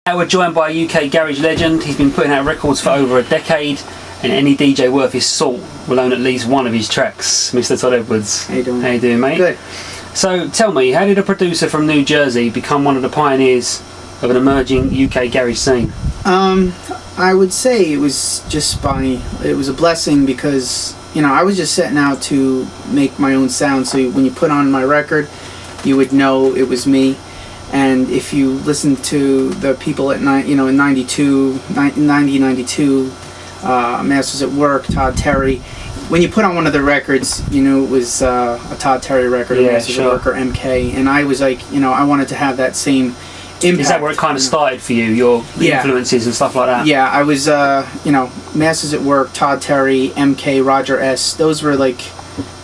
Now we're joined by a UK garage legend. He's been putting out records for over a decade, and any DJ worth his salt will own at least one of his tracks. Mr. Todd Edwards. How you doing? How you doing, mate? Good. So tell me, how did a producer from New Jersey become one of the pioneers of an emerging UK garage scene? I would say it was just it was a blessing because, you know, I was just setting out to make my own sound. So when you put on my record, you would know it was me. And if you listen to the people at in 92, Masters at Work, Todd Terry, when you put on one of the records, you knew it was a Todd Terry record, Masters at Work or MK. And I was like, you know, I wanted to have that same impact. Is that where it kind of started for you, your influences and stuff like that? Yeah, I was, Masters at Work, Todd Terry, MK, Roger S. Those were like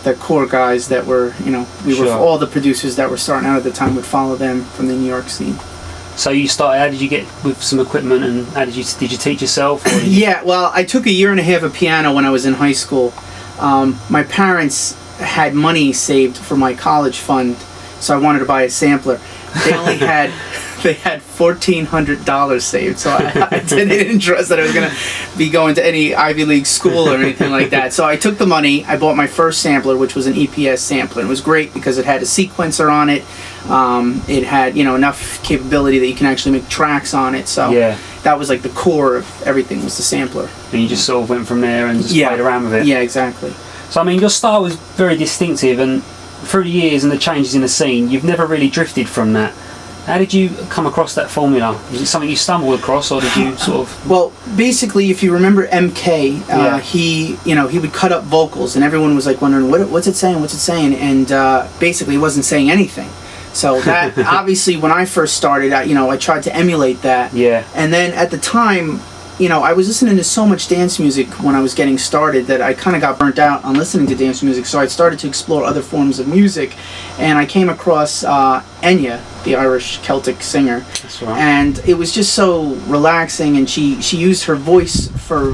the core guys that were, were all the producers that were starting out at the time would follow them from the New York scene. So you started, how did you get with some equipment, and how did you teach yourself? Yeah, well, I took 1.5 years of piano when I was in high school. My parents had money saved for my college fund, so I wanted to buy a sampler. They only had $1,400 saved, so I didn't trust that I was going to be going to any Ivy League school or anything like that. So I took the money, I bought my first sampler, which was an EPS sampler. It was great because it had a sequencer on it. It had, enough capability that you can actually make tracks on it. So that was like the core of everything, was the sampler. And you just sort of went from there and just played around with it? Yeah, exactly. So, I mean, your style was very distinctive, and through the years and the changes in the scene, you've never really drifted from that. How did you come across that formula? Was it something you stumbled across, or did you sort of... Well, basically, if you remember MK, he would cut up vocals, and everyone was like wondering, what's it saying? And basically, he wasn't saying anything. So that, obviously, when I first started, I tried to emulate that. Yeah. And then at the time, I was listening to so much dance music when I was getting started that I kind of got burnt out on listening to dance music, so I started to explore other forms of music, and I came across Enya, the Irish Celtic singer. That's right. And it was just so relaxing, and she used her voice for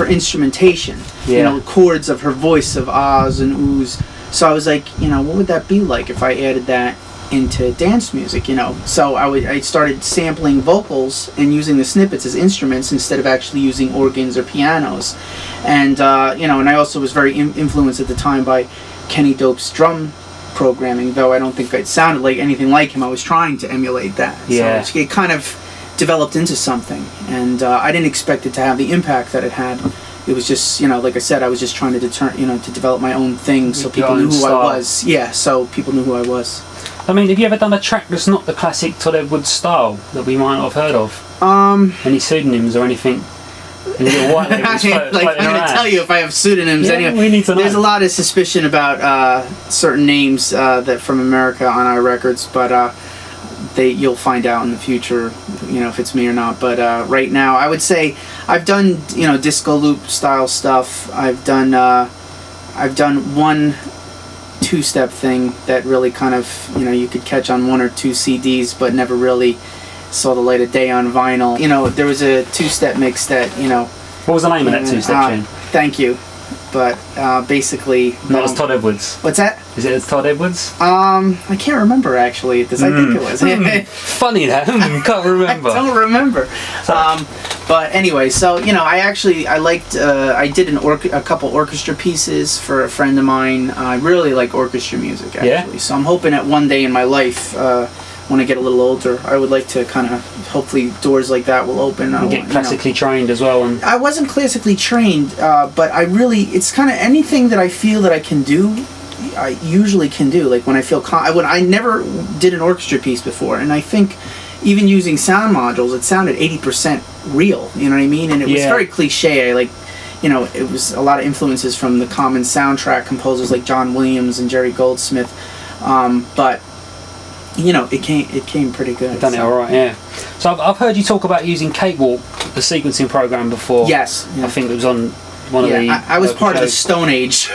instrumentation. Yeah. Chords of her voice of ahs and oohs. So I was like, what would that be like if I added that into dance music? So I started sampling vocals and using the snippets as instruments instead of actually using organs or pianos. And and I also was very influenced at the time by Kenny Dope's drum programming, though I don't think it sounded like anything like him. I was trying to emulate that. Yeah. So it kind of developed into something, and I didn't expect it to have the impact that it had. It was just, like I said, I was just trying to to develop my own thing, so people knew who I was. Yeah, so people knew who I was. I mean, have you ever done a track that's not the classic Todd Edwards style that we might not have heard of? Any pseudonyms or anything? I'm going to tell you if I have pseudonyms anyway. We need to know. There's a lot of suspicion about certain names that from America on our records, but you'll find out in the future, if it's me or not. But right now, I would say I've done disco loop style stuff. I've done one two-step thing that really kind of you could catch on 1 or 2 CDs, but never really saw the light of day on vinyl. There was a two-step mix that What was the name of that two-step tune? Thank you. But basically... That was Todd Edwards. What's that? Is it Todd Edwards? I can't remember, actually. I think it was. Funny that. Can't remember. I don't remember. But anyway, so, I did a couple orchestra pieces for a friend of mine. I really like orchestra music, actually. Yeah? So I'm hoping that one day in my life... when I get a little older, I would like to kind of, hopefully doors like that will open. And get classically trained as well. And I wasn't classically trained, but it's kind of anything that I feel that I can do, I usually can do. Like when I feel, I never did an orchestra piece before, and I think even using sound modules, it sounded 80% real, you know what I mean? And it was very cliche. It was a lot of influences from the common soundtrack composers like John Williams and Jerry Goldsmith, but it came pretty good. Done it all right, yeah. So I've heard you talk about using Cakewalk, the sequencing program, before. Yes. Yeah. I think it was on one of the... I was part of the Stone Age.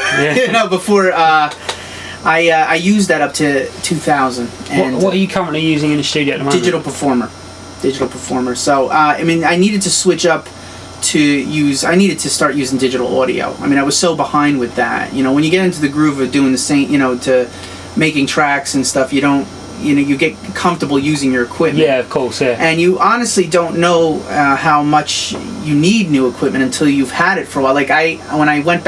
Before I used that up to 2000. And what are you currently using in the studio at the moment? Digital Performer. So I needed to switch up I needed to start using digital audio. I was so behind with that. When you get into the groove of doing the same, to making tracks and stuff, you don't you get comfortable using your equipment. Yeah, of course, yeah. And you honestly don't know how much you need new equipment until you've had it for a while. Like when I went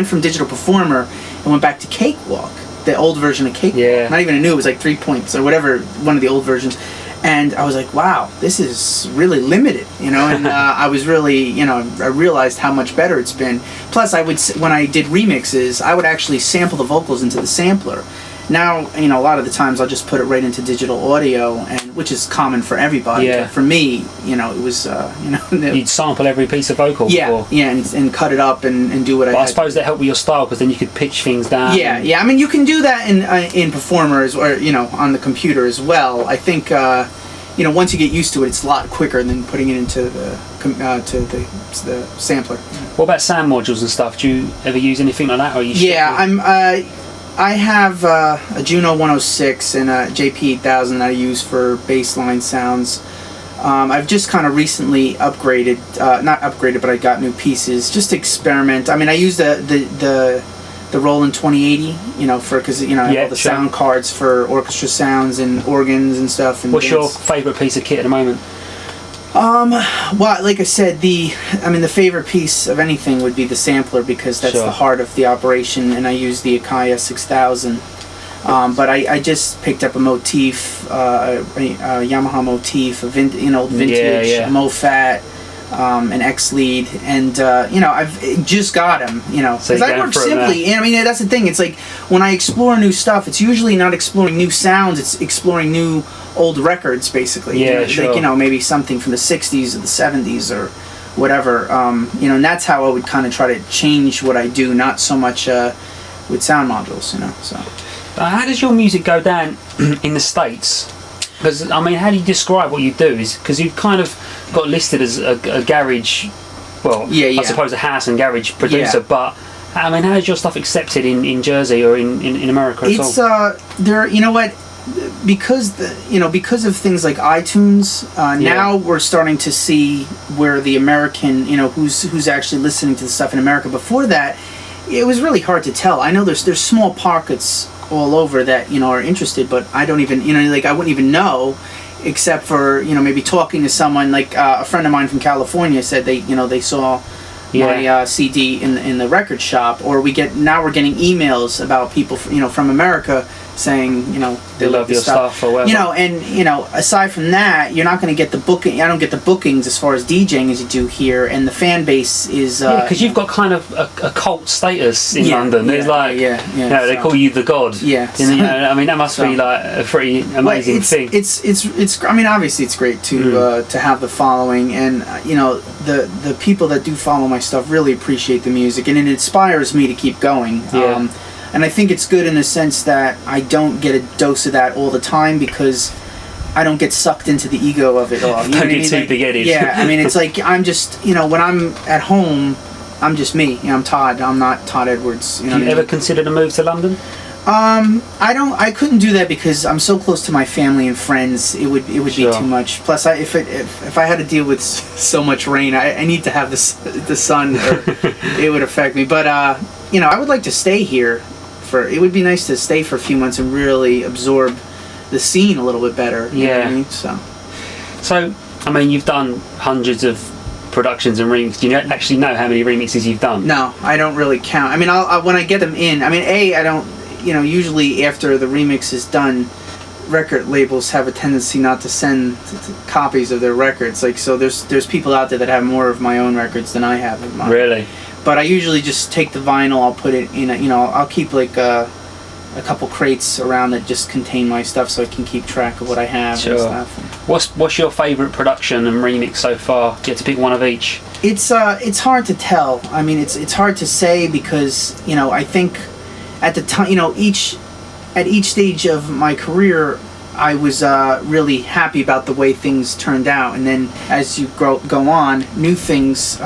from Digital Performer and went back to Cakewalk, the old version of Cakewalk. Yeah. Not even a new, it was like 3 points or whatever, one of the old versions. And I was like, wow, this is really limited, and I was really, I realized how much better it's been. Plus, when I did remixes, I would actually sample the vocals into the sampler. Now, a lot of the times I'll just put it right into digital audio, which is common for everybody. Yeah. But for me, it was, You'd sample every piece of vocal. Yeah, and cut it up and do what I suppose that helped with your style, because then you could pitch things down. Yeah. I mean, you can do that in Performers or on the computer as well. I think once you get used to it, it's a lot quicker than putting it into the sampler. What about sound modules and stuff? Do you ever use anything like that, or I have a Juno 106 and a JP 8000 that I use for bassline sounds. I've just kind of recently upgraded, not upgraded, but I got new pieces just to experiment. I mean, I use the Roland 2080, because I have all the sound cards for orchestra sounds and organs and stuff. And what's your favourite piece of kit at the moment? Well, like I said, the favorite piece of anything would be the sampler, because that's the heart of the operation, and I use the Akai 6000. But I just picked up a motif, a Yamaha motif, an old vintage Mofat, an X lead, and I've just got them, because I work simply. And I mean, that's the thing. It's like when I explore new stuff, it's usually not exploring new sounds; it's exploring new old records, basically. Yeah, sure. Like maybe something from the '60s or the '70s or whatever. And that's how I would kind of try to change what I do, not so much with sound modules. So. How does your music go down in the States? Because, how do you describe what you do? Is because you've kind of got listed as a garage, I suppose a house and garage producer, but how is your stuff accepted in Jersey or in America at all? It's because of things like iTunes, now we're starting to see where the American, who's actually listening to the stuff in America. Before that, it was really hard to tell. I know there's small pockets all over that are interested, but I don't even I wouldn't even know, except for maybe talking to someone like a friend of mine from California said they saw my CD in the record shop, or we're getting emails about people from America saying they love your stuff or whatever. Aside from that, you're not going to get the booking. I don't get the bookings as far as DJing as you do here, and the fan base is because you've got kind of a cult status in London. There's they call you the god. Yeah, that must be like a pretty amazing thing. It's obviously it's great to have the following, and the people that do follow my stuff really appreciate the music, and it inspires me to keep going. And I think it's good in the sense that I don't get a dose of that all the time, because I don't get sucked into the ego of it all. Don't get too big-headed. Yeah, it's like I'm just, when I'm at home, I'm just me. I'm Todd. I'm not Todd Edwards. Do you ever consider a move to London? I couldn't do that because I'm so close to my family and friends. It would be too much. Plus, if I had to deal with so much rain, I need to have the sun, or it would affect me. But I would like to stay here. It would be nice to stay for a few months and really absorb the scene a little bit better. You know what I mean? So you've done hundreds of productions and remixes. Do you actually know how many remixes you've done? No, I don't really count. I'll when I get them in. I don't. Usually after the remix is done, record labels have a tendency not to send copies of their records. So there's people out there that have more of my own records than I have of mine. Really? But I usually just take the vinyl, I'll put it in I'll keep like a couple crates around that just contain my stuff, so I can keep track of what I have and stuff. What's your favourite production and remix so far? You have to pick one of each. It's hard to tell. It's hard to say, because I think at the time, at each stage of my career, I was really happy about the way things turned out, and then as you go on, new things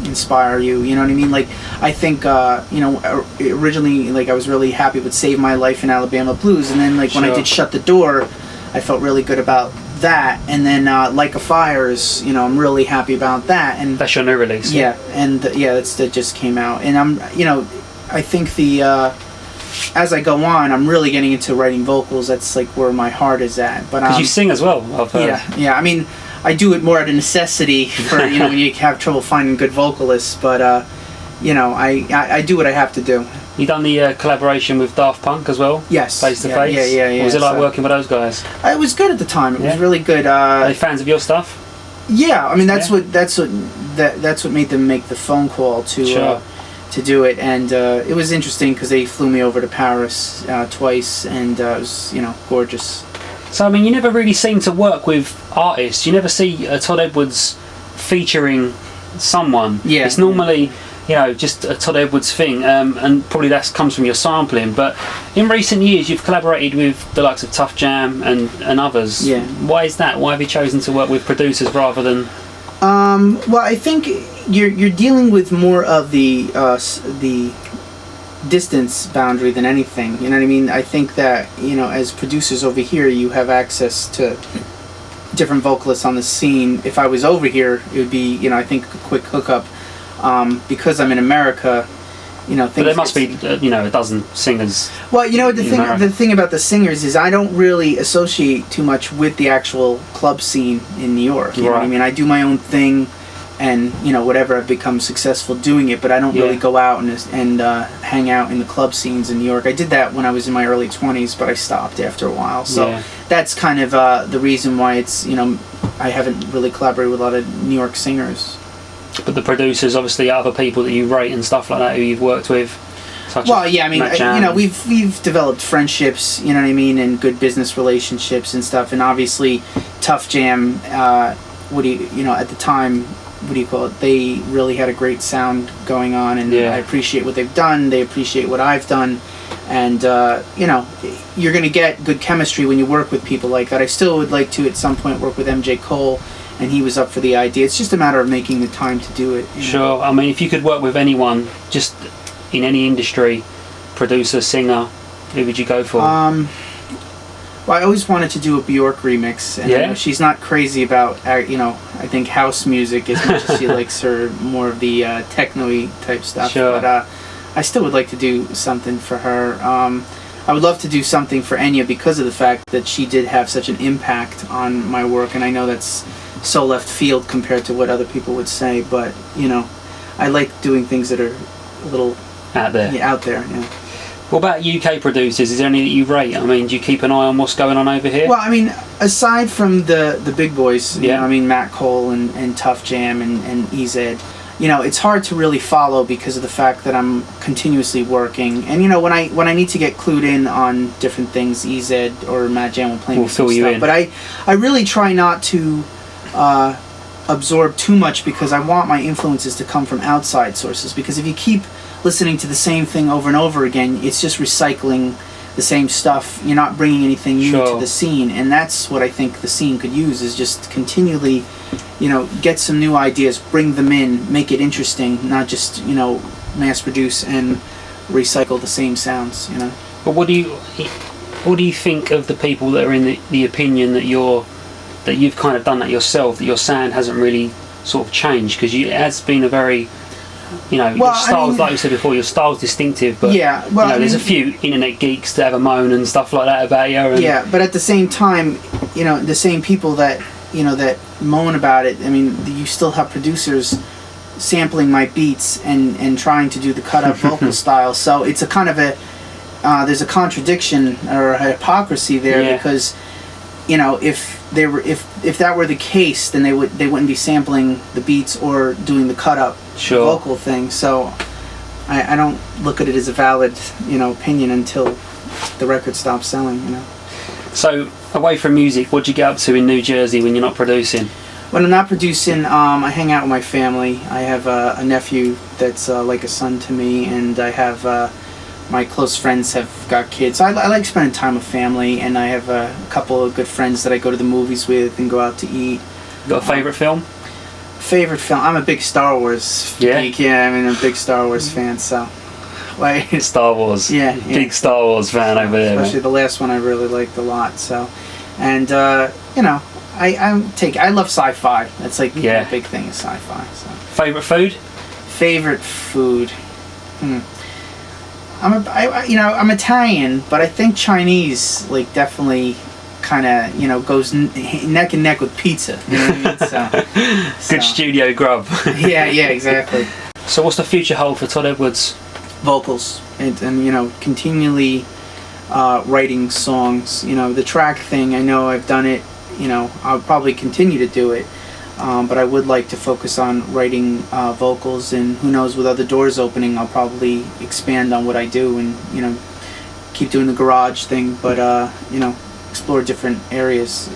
inspire you. You know what I mean? Like, I think originally, like, I was really happy with "Save My Life" in Alabama Blues, and then when I did "Shut the Door," I felt really good about that, and then "Like a Fire" is, I'm really happy about that, and that's your new release. Yeah, and that just came out, and I think as I go on, I'm really getting into writing vocals. That's like where my heart is at. But because you sing as well, I've heard. Yeah. I mean, I do it more out of necessity for when you have trouble finding good vocalists. But I do what I have to do. You done the collaboration with Daft Punk as well? Yes. Face to face? Yeah. What was it like working with those guys? It was good at the time. It was really good. Are they fans of your stuff? Yeah, I mean that's what made them make the phone call to do it, and it was interesting because they flew me over to Paris twice, and it was gorgeous. So I mean, you never really seem to work with artists. You never see Todd Edwards featuring someone. Yeah. It's normally just a Todd Edwards thing, and probably that comes from your sampling. But in recent years, you've collaborated with the likes of Tough Jam and others. Yeah. Why is that? Why have you chosen to work with producers rather than? Well, I think you're dealing with more of the distance boundary than anything. You know what I mean? I think that as producers over here, you have access to different vocalists on the scene. If I was over here, it would be I think a quick hookup. Because I'm in America, things. But there must be a dozen singers. Well, the thing about the singers is I don't really associate too much with the actual club scene in New York. You know what I mean? I do my own thing, and whatever, I've become successful doing it. But I don't really go out and hang out in the club scenes in New York. I did that when I was in my early 20s, but I stopped after a while. So that's kind of the reason why it's I haven't really collaborated with a lot of New York singers. But the producers, obviously, are other people that you rate and stuff like that who you've worked with. We've developed friendships, and good business relationships and stuff. And obviously, Tough Jam, at the time, they really had a great sound going on, and I appreciate what they've done. They appreciate what I've done, and you're going to get good chemistry when you work with people like that. I still would like to, at some point, work with MJ Cole. And he was up for the idea. It's just a matter of making the time to do it. Sure. I mean, if you could work with anyone, just in any industry, producer, singer, who would you go for? Well, I always wanted to do a Bjork remix. And she's not crazy about, I think house music as much as she likes her more of the techno-y type stuff. Sure. But I still would like to do something for her. I would love to do something for Enya because of the fact that she did have such an impact on my work, and I know that's so left field compared to what other people would say, but I like doing things that are a little out there. What about UK producers? Is there any that you rate? I mean, do you keep an eye on what's going on over here? Well, I mean, aside from the big boys, Matt Cole and Tough Jam and EZ, it's hard to really follow because of the fact that I'm continuously working. And when I need to get clued in on different things, EZ or Matt Jam will play me some stuff. But I really try not to absorb too much because I want my influences to come from outside sources. Because if you keep listening to the same thing over and over again, it's just recycling the same stuff. You're not bringing anything new to the scene, and that's what I think the scene could use, is just continually get some new ideas, bring them in, make it interesting, not just mass produce and recycle the same sounds. But what do you think of the people that are in the opinion that you've kind of done that yourself, that your sound hasn't really sort of changed? Because it has been a very your style's, like you said before, your style's distinctive, but there's a few internet geeks that have a moan and stuff like that about you. And but at the same time, the same people that that moan about it, I mean, you still have producers sampling my beats and trying to do the cut up vocal style. So it's a kind of there's a contradiction or a hypocrisy there, because if that were the case, then they wouldn't be sampling the beats or doing the cut up vocal thing. So I don't look at it as a valid opinion until the record stops selling. So away from music, what do you get up to in New Jersey when you're not producing? When I'm not producing, I hang out with my family. I have a nephew that's like a son to me, and I have my close friends have got kids. I like spending time with family, and I have a couple of good friends that I go to the movies with and go out to eat. Got a favourite film? Favorite film? I'm a big Star Wars geek. Yeah, I'm a big Star Wars fan, so... Star Wars. Yeah. Big Star Wars fan over there. Especially the last one I really liked a lot, so... And, I love sci-fi. That's like a big thing is sci-fi. So. Favourite food? Favorite food? I'm Italian, but I think Chinese like definitely kind of goes neck and neck with pizza. You know what I mean? Good studio grub. yeah, exactly. So what's the future hold for Todd Edwards? Vocals and continually writing songs. The track thing, I know I've done it. I'll probably continue to do it. But I would like to focus on writing vocals, and who knows, with other doors opening, I'll probably expand on what I do and keep doing the garage thing, but explore different areas.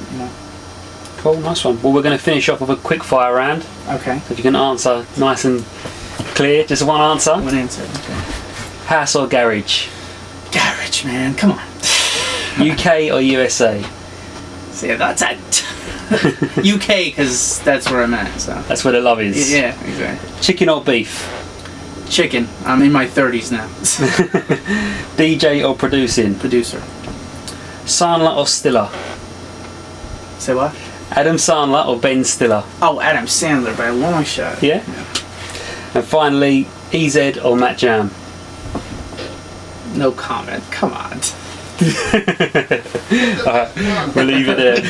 Cool, nice one. Well, we're going to finish off with a quick fire round. Okay. So if you can answer nice and clear, just one answer. One answer. Okay. House or garage? Garage, man. Come on. UK or USA? See, that's it. UK, because that's where I'm at. So that's where the love is. Yeah, exactly. Chicken or beef? Chicken. I'm in my 30s now. DJ or producing? Producer. Sandler or Stiller? Say what? Adam Sandler or Ben Stiller? Oh, Adam Sandler by a long shot. Yeah? And finally, EZ or Matt Jam? No comment. Come on. We'll leave it there.